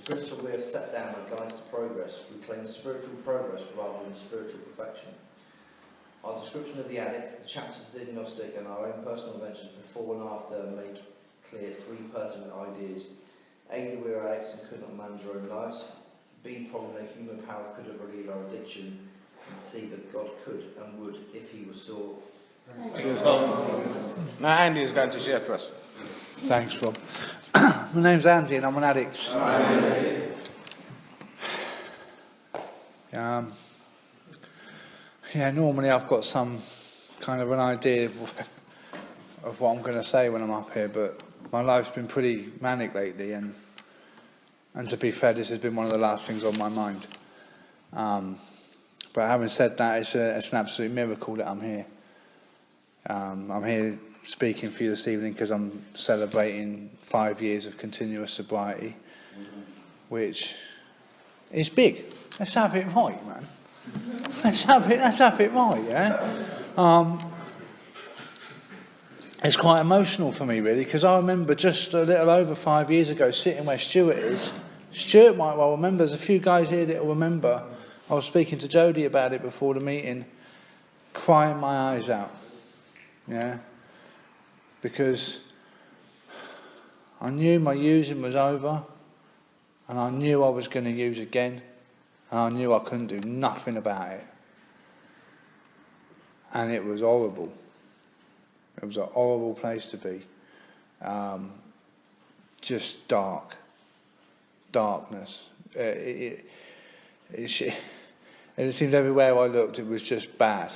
principle we have set down that guides to progress. We claim spiritual progress rather than spiritual perfection. Our description of the addict, the chapters of the diagnostic, and our own personal adventures before and after make clear three pertinent ideas. A, that we are addicts and could not manage our own lives. B, probably no human power could have relieved our addiction. And C, that God could and would if he was so. Cheers, now Andy is going to share for us. Thanks, Rob. My name's Andy and I'm an addict. Yeah, normally I've got some kind of an idea of what I'm going to say when I'm up here, but my life's been pretty manic lately, and to be fair, this has been one of the last things on my mind. But having said that, it's an absolute miracle that I'm here. I'm here speaking for you this evening because I'm celebrating 5 years of continuous sobriety, which is big. Let's have it right, man. Let's have it right, yeah? It's quite emotional for me, really, because I remember just a little over 5 years ago sitting where Stuart is. Stuart might well remember. There's a few guys here that will remember. I was speaking to Jodie about it before the meeting, crying my eyes out, yeah? Because I knew my using was over, and I knew I was going to use again, and I knew I couldn't do nothing about it. And it was horrible. It was a horrible place to be. Just darkness. It seemed everywhere I looked, it was just bad.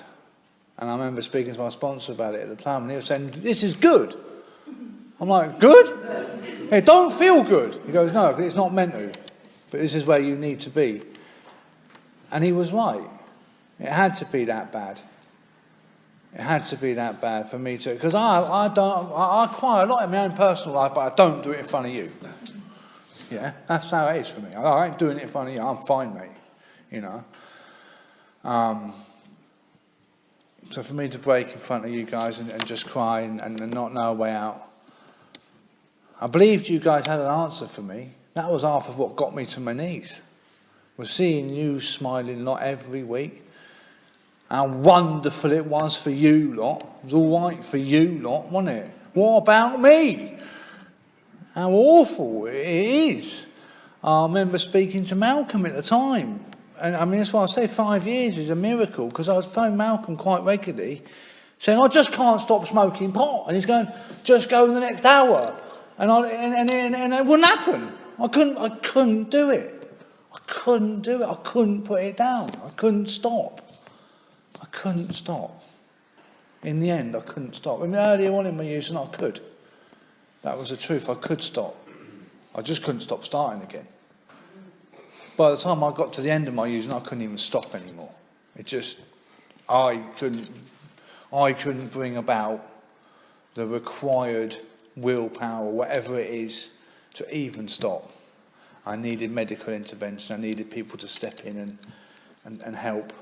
And I remember speaking to my sponsor about it at the time, and he was saying, "This is good." I'm like, "Good? It don't feel good." He goes, "No, it's not meant to. But this is where you need to be." And he was right. It had to be that bad. It had to be that bad for me to, because I cry a lot in my own personal life, but I don't do it in front of you. Yeah, that's how it is for me. I ain't doing it in front of you. I'm fine, mate. You know. So for me to break in front of you guys and just cry and not know a way out, I believed you guys had an answer for me. That was half of what got me to my knees. Was seeing you smiling lot every week. How wonderful it was for you lot. It was all right for you lot, wasn't it? What about me? How awful it is. I remember speaking to Malcolm at the time. And I mean, that's why I say 5 years is a miracle, because I was phoning Malcolm quite regularly, saying, "I just can't stop smoking pot." And he's going, "Just go in the next hour." And it wouldn't happen. I couldn't do it. I couldn't do it. I couldn't put it down. I couldn't stop. I couldn't stop. In the end, I couldn't stop. I mean, earlier on in my use, and I could. That was the truth. I could stop. I just couldn't stop starting again. By the time I got to the end of my using, I couldn't even stop anymore. It just, I couldn't bring about the required willpower, whatever it is, to even stop. I needed medical intervention. I needed people to step in and help.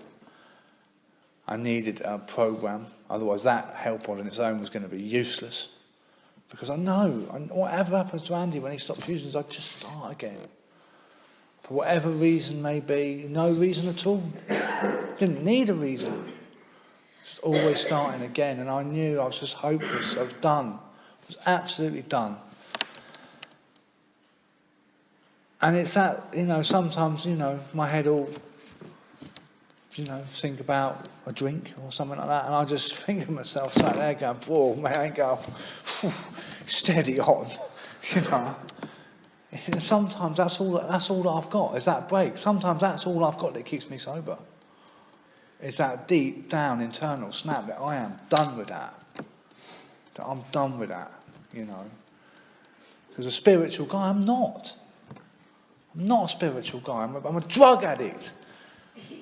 I needed a program. Otherwise, that help on its own was going to be useless. Because I know, whatever happens to Andy when he stops using, I'd just start again. For whatever reason may be, no reason at all. Didn't need a reason. Just always starting again. And I knew I was just hopeless. I was done. I was absolutely done. And it's that, sometimes, my head all, think about a drink or something like that. And I just think of myself sat there going, "Oh, man," go, steady on, And sometimes that's all I've got is that break. Sometimes that's all I've got that keeps me sober. It's that deep down internal snap that I am done with that. That I'm done with that, Because a spiritual guy, I'm not. I'm not a spiritual guy. I'm a drug addict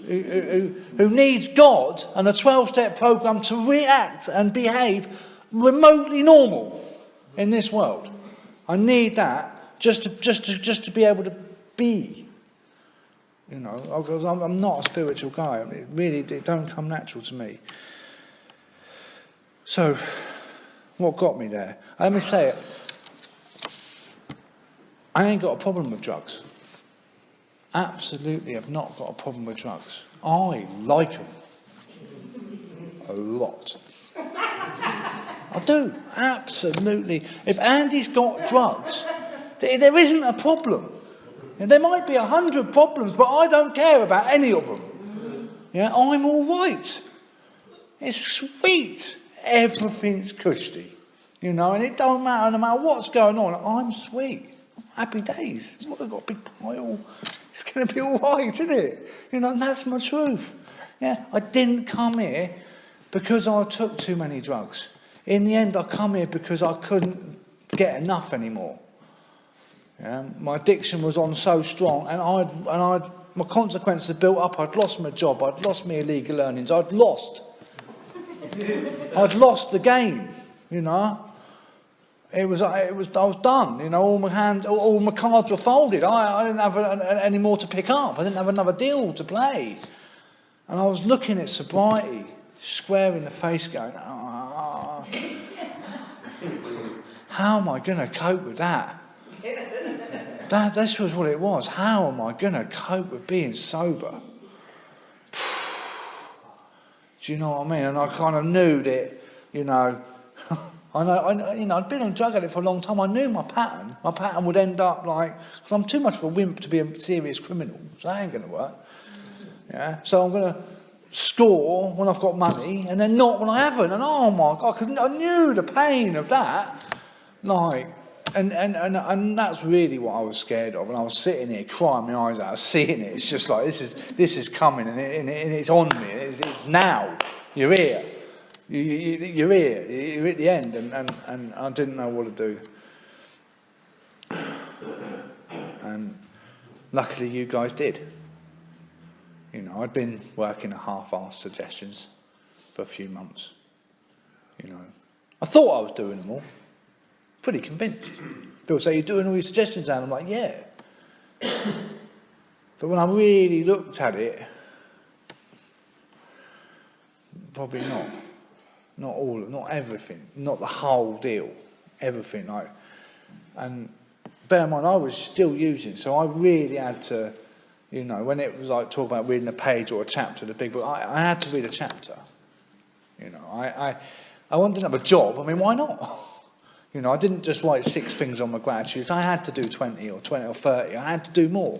who needs God and a 12-step program to react and behave remotely normal in this world. I need that. Just to be able to be, because I'm not a spiritual guy. It don't come natural to me. So, what got me there? Let me say it. I ain't got a problem with drugs. absolutely have not got a problem with drugs. I like them. A lot. I do, absolutely. If Andy's got drugs, there isn't a problem. There might be 100 problems, but I don't care about any of them. Yeah, I'm all right. It's sweet. Everything's cushy. You know, and it don't matter, no matter what's going on, I'm sweet. Happy days. I've got a big pile. It's going to be all right, isn't it? You know, and that's my truth. Yeah, I didn't come here because I took too many drugs. In the end, I come here because I couldn't get enough anymore. Yeah, my addiction was on so strong, and my consequences had built up. I'd lost my job. I'd lost my illegal earnings. I'd lost the game. You know, I was done. You know, all my cards were folded. I didn't have any more to pick up. I didn't have another deal to play, and I was looking at sobriety square in the face, going, how am I going to cope with that? This was what it was. How am I going to cope with being sober? Do you know what I mean? And I kind of knew that, you know, I'd been on drug addict for a long time. I knew my pattern. My pattern would end up like, because I'm too much of a wimp to be a serious criminal, so that ain't going to work. Yeah, so I'm going to score when I've got money, and then not when I haven't. And oh my God, because I knew the pain of that. Like, and that's really what I was scared of. And I was sitting here crying my eyes out, seeing it. It's just like, this is coming, and it's on me. It's now. You're here. You're here. You're at the end, and I didn't know what to do. And luckily, you guys did. You know, I'd been working at half-assed suggestions for a few months. You know, I thought I was doing them all. Pretty convinced. People say, you're doing all your suggestions now. I'm like, yeah. But when I really looked at it, probably not. Not all, not everything. Not the whole deal. Everything. Like, and bear in mind, I was still using, so I really had to, you know, when it was like talking about reading a page or a chapter of the big book, I had to read a chapter. You know, I didn't have a job. I mean, why not? You know, I didn't just write 6 things on my gratitudes. I had to do 20 or 30. I had to do more.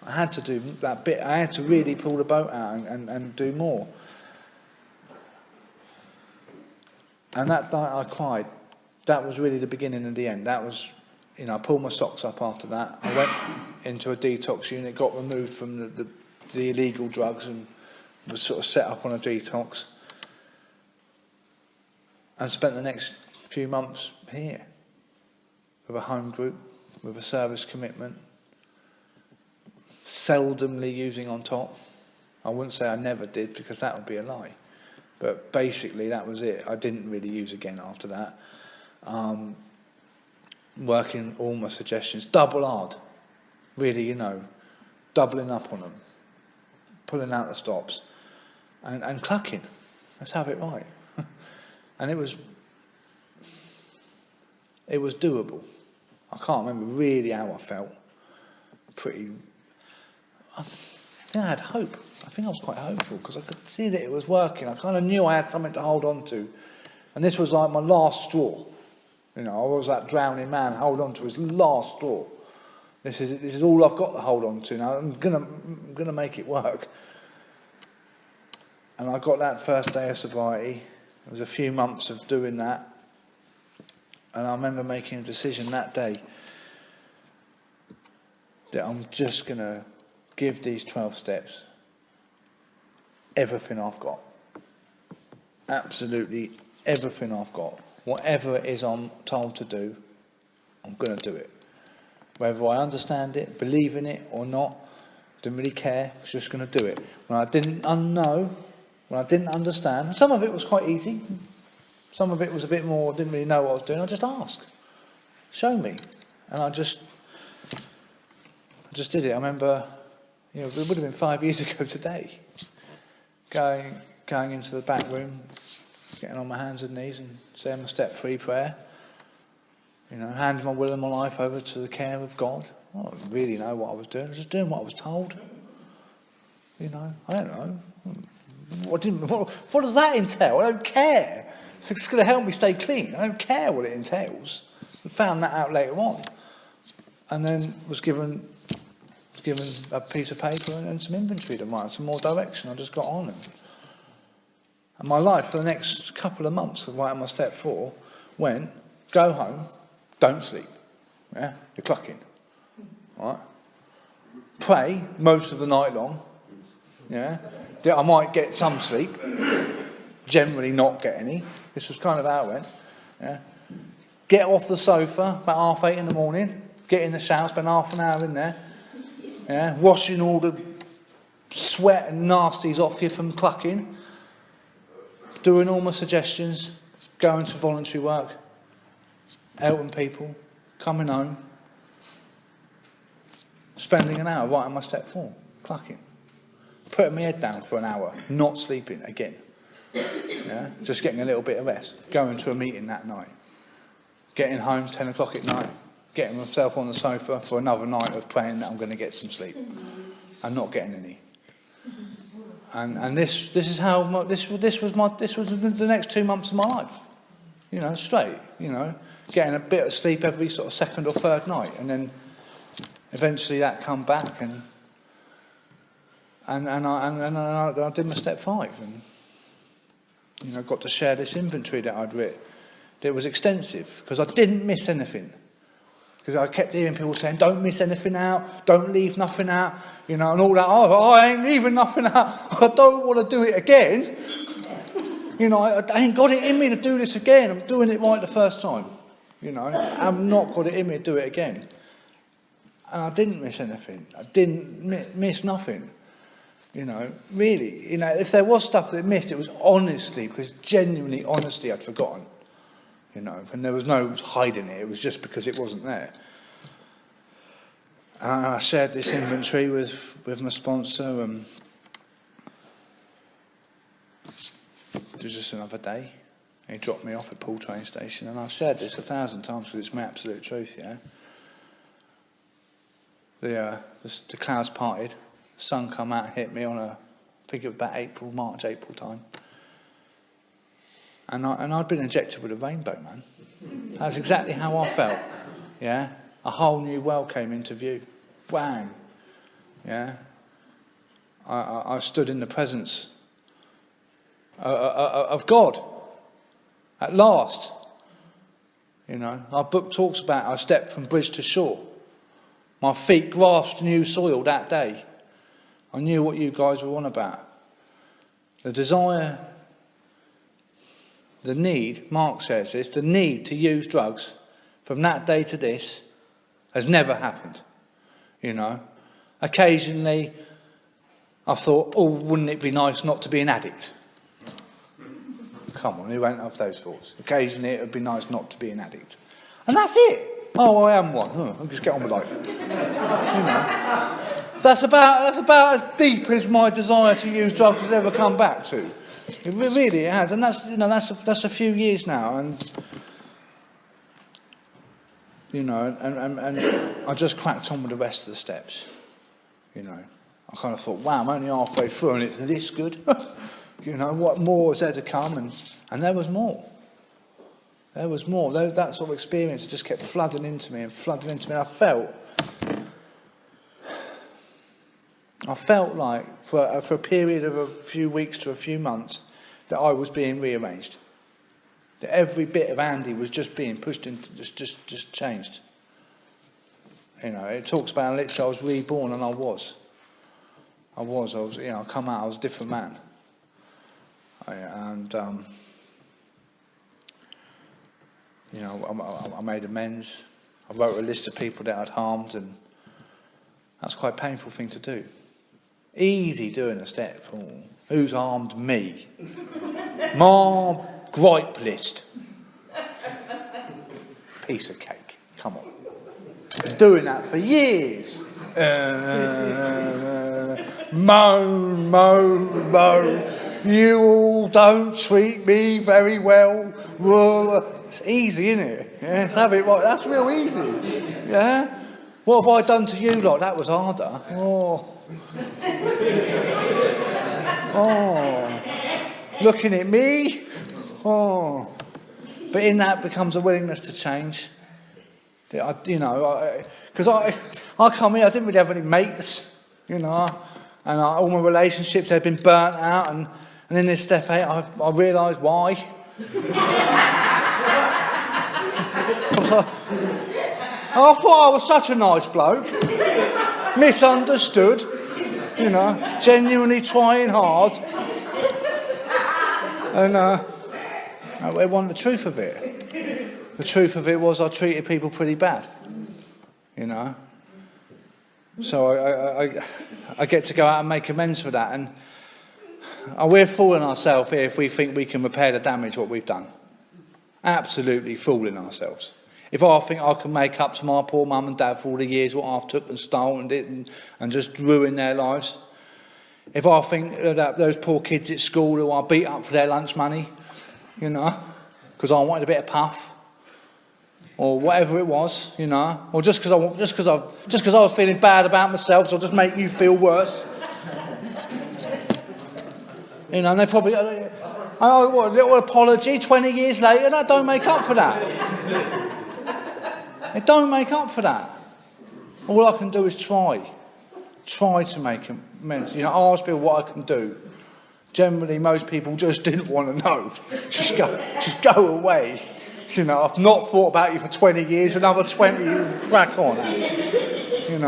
I had to do that bit. I had to really pull the boat out and do more. And that night I cried. That was really the beginning and the end. That was, you know, I pulled my socks up after that. I went into a detox unit, got removed from the illegal drugs, and was sort of set up on a detox. And spent the next few months here with a home group, with a service commitment, seldomly using on top. I wouldn't say I never did, because that would be a lie. But basically that was it. I didn't really use again after that. Working all my suggestions, double hard. Really, you know, doubling up on them, pulling out the stops, and clucking. Let's have it right. And it was doable. I can't remember really how I felt. I think I had hope. I think I was quite hopeful because I could see that it was working. I kind of knew I had something to hold on to. And this was like my last straw. You know, I was that drowning man, hold on to his last straw. This is all I've got to hold on to now. I'm gonna make it work. And I got that first day of sobriety. It was a few months of doing that. And I remember making a decision that day that I'm just going to give these 12 steps everything I've got. Absolutely everything I've got. Whatever it is I'm told to do, I'm going to do it. Whether I understand it, believe in it or not, didn't really care. I was just going to do it. When I didn't know, when I didn't understand, and some of it was quite easy. Some of it was a bit more, didn't really know what I was doing. I just asked. Show me. And I just did it. I remember, you know, it would have been 5 years ago today. Going into the back room, getting on my hands and knees and saying my step 3 prayer. You know, handing my will and my life over to the care of God. I didn't really know what I was doing. I was just doing what I was told. You know, I don't know. What does that entail? I don't care. It's going to help me stay clean. I don't care what it entails. I found that out later on. And then was given a piece of paper and some inventory to write, some more direction. I just got on it. And my life for the next couple of months, right on my step 4, went, go home, don't sleep. Yeah, you're clucking. Right? Pray most of the night long. Yeah, I might get some sleep. Generally not get any. This was kind of how it went. Yeah. Get off the sofa about 8:30 in the morning. Get in the shower, spend half an hour in there. Yeah, washing all the sweat and nasties off you from clucking. Doing all my suggestions. Going to voluntary work. Helping people. Coming home. Spending an hour right on my step 4. Clucking. Putting my head down for an hour. Not sleeping again. Yeah, just getting a little bit of rest. Going to a meeting that night. Getting home 10 o'clock at night. Getting myself on the sofa for another night of praying that I'm going to get some sleep. And not getting any. And this is how this was the next 2 months of my life. You know, straight. You know, getting a bit of sleep every sort of second or third night, and then eventually that come back, and I did my step 5, and you know, got to share this inventory that I'd written. It was extensive because I didn't miss anything. Because I kept hearing people saying, don't miss anything out, don't leave nothing out, you know, and all that. Oh, I ain't leaving nothing out. I don't want to do it again. You know, I ain't got it in me to do this again. I'm doing it right the first time. You know, I've not got it in me to do it again. And I didn't miss anything. I didn't miss nothing. You know, really. You know, if there was stuff that I missed, it was honestly, because genuinely, honestly, I'd forgotten. You know, and there was no hiding it. It was just because it wasn't there. And I shared this inventory with my sponsor. It was just another day. He dropped me off at Poole train station, and I've shared this 1,000 times because it's my absolute truth. Yeah. The clouds parted, the sun come out and hit me on I think it was about March, April time. And I'd been injected with a rainbow, man. That's exactly how I felt. Yeah, a whole new world came into view. Bang. Yeah. I stood in the presence of God at last. You know, our book talks about I stepped from bridge to shore. My feet grasped new soil that day. I knew what you guys were on about. The desire. The need, Mark says this, the need to use drugs from that day to this has never happened. You know, occasionally I thought, oh, wouldn't it be nice not to be an addict? Come on, who won't have those thoughts? Occasionally it would be nice not to be an addict. And that's it. Oh, I am one. I'll just get on with life. You know, that's about as deep as my desire to use drugs has ever come back to. It really has, and that's a few years now, and you know, and I just cracked on with the rest of the steps. You know, I kind of thought, wow, I'm only halfway through, and it's this good. You know, what more is there to come? And there was more. There was more. That sort of experience just kept flooding into me. And I felt like for a period of a few weeks to a few months that I was being rearranged. That every bit of Andy was just being pushed into, just changed. You know, it talks about literally I was reborn, and I was, you know, I come out, I was a different man. You know, I made amends. I wrote a list of people that I'd harmed, and that's quite a painful thing to do. Easy doing a step. Oh, who's harmed me? My gripe list. Piece of cake. Come on. Been doing that for years. Moan. You all don't treat me very well. It's easy, isn't it? Yeah, let's have it right. That's real easy. Yeah? What have I done to you lot? That was harder. Oh. Oh. Looking at me. Oh. But in that becomes a willingness to change. Because I come here, I didn't really have any mates, and all my relationships had been burnt out, and in this step 8, I realised why. I thought I was such a nice bloke, misunderstood, genuinely trying hard, and I want the truth of it. The truth of it was I treated people pretty bad, So I get to go out and make amends for that. And we're fooling ourselves here if we think we can repair the damage what we've done. Absolutely fooling ourselves. If I think I can make up to my poor mum and dad for all the years what I've took and stolen and did and just ruin their lives. If I think that those poor kids at school who I beat up for their lunch money, because I wanted a bit of puff. Or whatever it was, or just because I was feeling bad about myself, so I'll just make you feel worse. And they probably, a little apology 20 years later, that don't make up for that. It don't make up for that. All I can do is try to make amends. Ask people what I can do. Generally, most people just didn't want to know. Just go away. I've not thought about you for 20 years, another 20 you crack on. And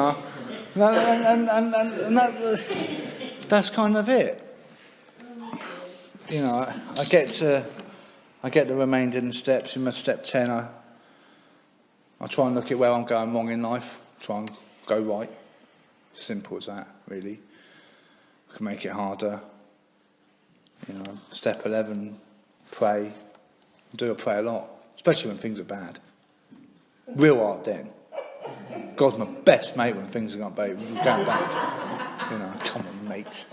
that's kind of it. I get the remaining steps. In my step 10, I try and look at where I'm going wrong in life, try and go right. Simple as that, really. I can make it harder. Step 11, pray. I pray a lot. Especially when things are bad. Real hard then. God's my best mate when things are going bad. Come on, mate.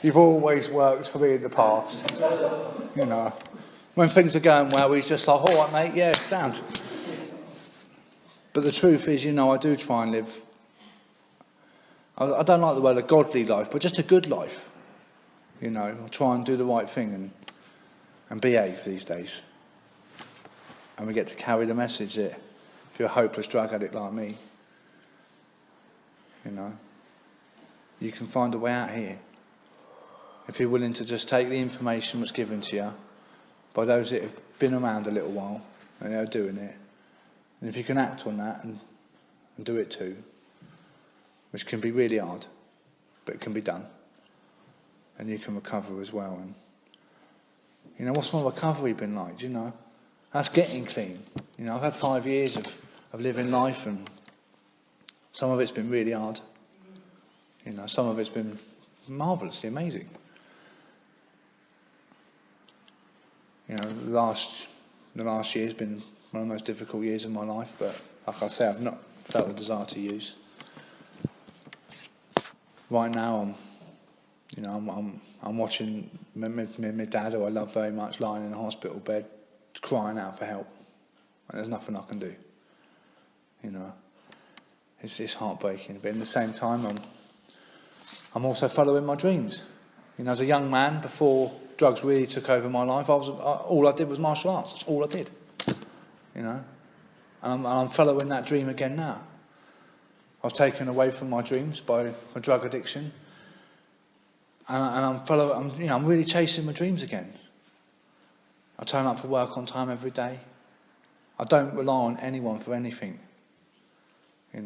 You've always worked for me in the past. When things are going well, he's just like, all right, mate, yeah, sound. But the truth is, I do try and live. I don't like the word a godly life, but just a good life. I try and do the right thing and behave these days. And we get to carry the message that if you're a hopeless drug addict like me, you can find a way out here. If you're willing to just take the information that's given to you by those that have been around a little while and they're doing it, and if you can act on that and do it too, which can be really hard, but it can be done, and you can recover as well. And what's my recovery been like? That's getting clean. I've had 5 years of living life, and some of it's been really hard. Some of it's been marvellously amazing. The last year's been one of the most difficult years of my life, but like I say, I've not felt a desire to use. Right now, I'm watching my dad, who I love very much, lying in a hospital bed, crying out for help, and there's nothing I can do. It's heartbreaking, but at the same time, I'm also following my dreams. As a young man, before drugs really took over my life, all I did was martial arts. That's all I did. And I'm following that dream again now. I was taken away from my dreams by a drug addiction, and I'm really chasing my dreams again. I turn up for work on time every day. I don't rely on anyone for anything. I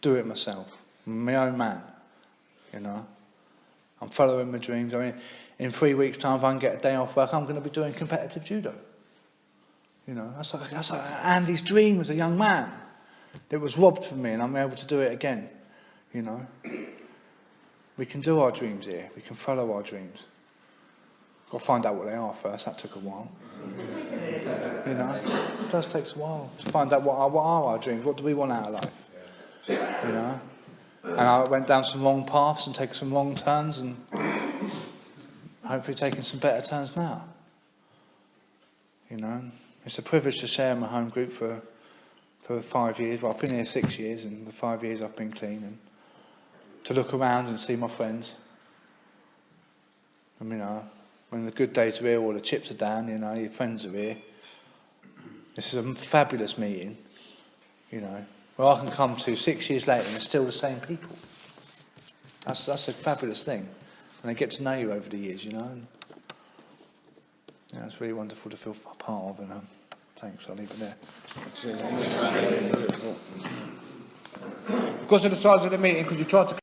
do it myself. I'm my own man. I'm following my dreams. In 3 weeks' time, if I can get a day off work, I'm going to be doing competitive judo. That's like Andy's dream as a young man. It was robbed from me, and I'm able to do it again. We can do our dreams here. We can follow our dreams. Got to find out what they are first. That took a while. It does take a while to find out what are our dreams. What do we want out of life? And I went down some wrong paths and taken some wrong turns, and hopefully taking some better turns now. It's a privilege to share my home group for 5 years. Well, I've been here 6 years, and the 5 years I've been clean, and to look around and see my friends. And, you know, when the good days are here, all the chips are down, you know, your friends are here. This is a fabulous meeting, you know, where I can come to 6 years later and it's still the same people. That's a fabulous thing. And they get to know you over the years, you know. And, yeah, it's really wonderful to feel part of, and thanks, I'll leave it there. Because of the size of the meeting, could you try to